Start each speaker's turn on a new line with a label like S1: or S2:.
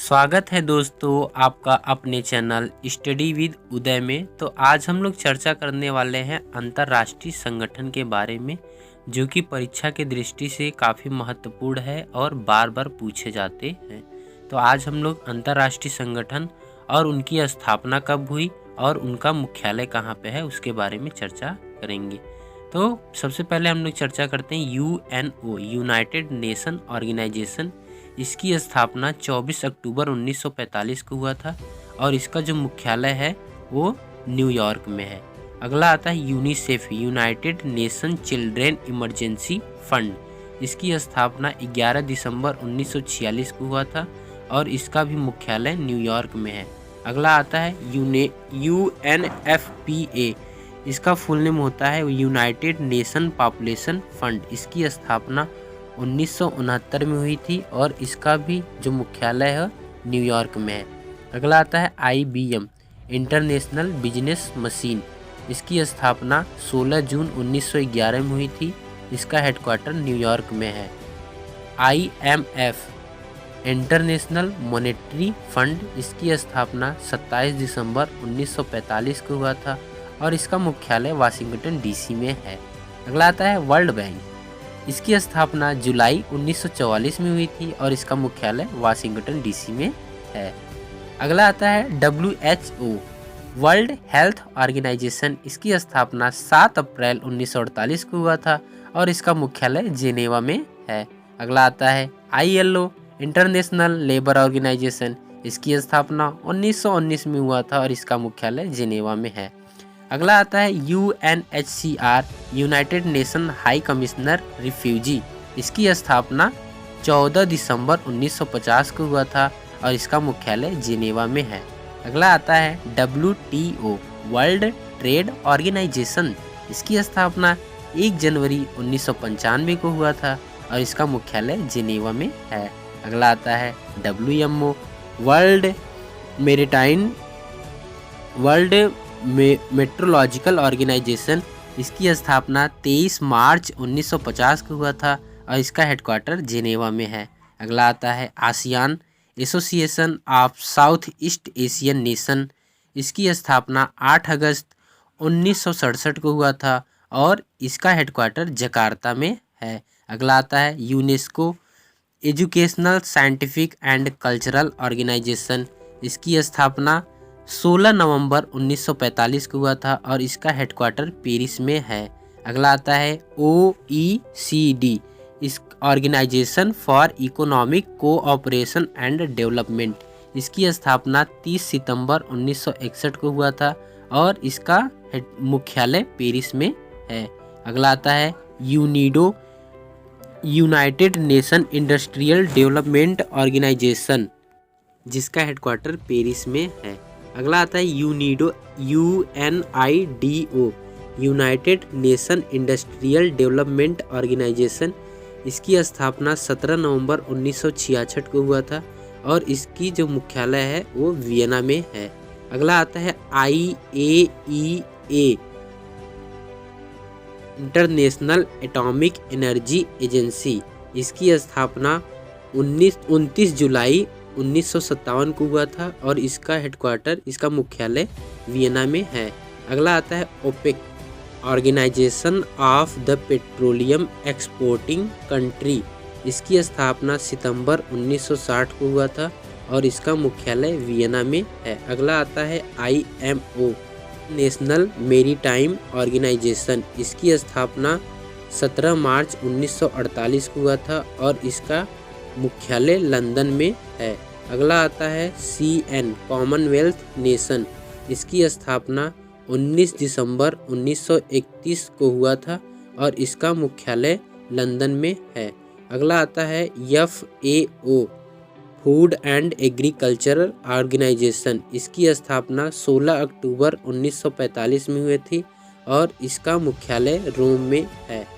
S1: स्वागत है दोस्तों आपका अपने चैनल स्टडी विद उदय में। तो आज हम लोग चर्चा करने वाले हैं अंतर्राष्ट्रीय संगठन के बारे में, जो कि परीक्षा की दृष्टि से काफ़ी महत्वपूर्ण है और बार बार पूछे जाते हैं। तो आज हम लोग अंतर्राष्ट्रीय संगठन और उनकी स्थापना कब हुई और उनका मुख्यालय कहाँ पे है उसके बारे में चर्चा करेंगे। तो सबसे पहले हम लोग चर्चा करते हैं यूएनओ, यूनाइटेड नेशन ऑर्गेनाइजेशन। इसकी स्थापना 24 अक्टूबर 1945 को हुआ था और इसका जो मुख्यालय है वो न्यूयॉर्क में है। अगला आता है UNICEF, United nation children emergency fund. इसकी स्थापना 11 दिसंबर 1946 को हुआ था और इसका भी मुख्यालय न्यूयॉर्क में है। अगला आता है UNFPA। इसका फुल नेम होता है यूनाइटेड नेशन पॉपुलेशन फंड। इसकी स्थापना 1969 में हुई थी और इसका भी जो मुख्यालय है न्यूयॉर्क में है। अगला आता है IBM, इंटरनेशनल बिजनेस मशीन। इसकी स्थापना 16 जून 1911 में हुई थी। इसका हेडक्वार्टर न्यूयॉर्क में है। IMF, international monetary fund. इसकी स्थापना 27 दिसंबर 1945 को हुआ था और इसका मुख्यालय वाशिंगटन DC में है। अगला आता है वर्ल्ड बैंक। इसकी स्थापना जुलाई 1944 में हुई थी और इसका मुख्यालय वाशिंगटन DC में है। अगला आता है WHO, वर्ल्ड हेल्थ ऑर्गेनाइजेशन। इसकी स्थापना 7 अप्रैल 1948 को हुआ था और इसका मुख्यालय जेनेवा में है। अगला आता है ILO, इंटरनेशनल लेबर ऑर्गेनाइजेशन। इसकी स्थापना 1919 में हुआ था और इसका मुख्यालय जेनेवा में है। अगला आता है UNHCR, United nation high commissioner refugee. इसकी स्थापना 14 दिसंबर 1950 को हुआ था और इसका मुख्यालय जिनेवा में है। अगला आता है WTO, वर्ल्ड ट्रेड ऑर्गेनाइजेशन। इसकी स्थापना 1 जनवरी 1995 को हुआ था और इसका मुख्यालय जिनेवा में है। अगला आता है WMO, वर्ल्ड मेट्रोलॉजिकल ऑर्गेनाइजेशन। इसकी स्थापना 23 मार्च 1950 को हुआ था और इसका हेडक्वार्टर जेनेवा में है। अगला आता है ASEAN, association of south east Asian nation. इसकी स्थापना 8 अगस्त 1967 को हुआ था और इसका हेडक्वार्टर जकार्ता में है। अगला आता है UNESCO, educational scientific and cultural organisation. इसकी स्थापना 16 नवंबर 1945 को हुआ था और इसका हेडक्वार्टर पेरिस में है। अगला आता है OECD, इस organisation for economic cooperation and development. इसकी स्थापना 30 सितंबर 1961 को हुआ था और इसका मुख्यालय पेरिस में है। अगला आता है UNIDO, United Nation industrial development organisation, जिसका हेडक्वार्टर पेरिस में है। अगला आता है UNIDO, United Nation industrial development organisation. इसकी स्थापना 17 नवंबर 1966 को हुआ था और इसकी जो मुख्यालय है वो वियना में है। अगला आता है IAEA, international atomic energy agency. इसकी स्थापना 29 जुलाई 1957 को हुआ था और इसका मुख्यालय वियना में है। अगला आता है OPEC, organisation of the petroleum exporting country. इसकी स्थापना सितंबर 1960 को हुआ था और इसका मुख्यालय वियना में है। अगला आता है IMO, नेशनल मेरीटाइम ऑर्गेनाइजेशन। इसकी स्थापना 17 मार्च 1948 को हुआ था और इसका मुख्यालय लंदन में है। अगला आता है CN, कॉमनवेल्थ नेशन। इसकी स्थापना 19 दिसंबर 1931 को हुआ था और इसका मुख्यालय लंदन में है। अगला आता है FAO, food and agricultural organisation. इसकी स्थापना 16 अक्टूबर 1945 में हुई थी और इसका मुख्यालय रोम में है।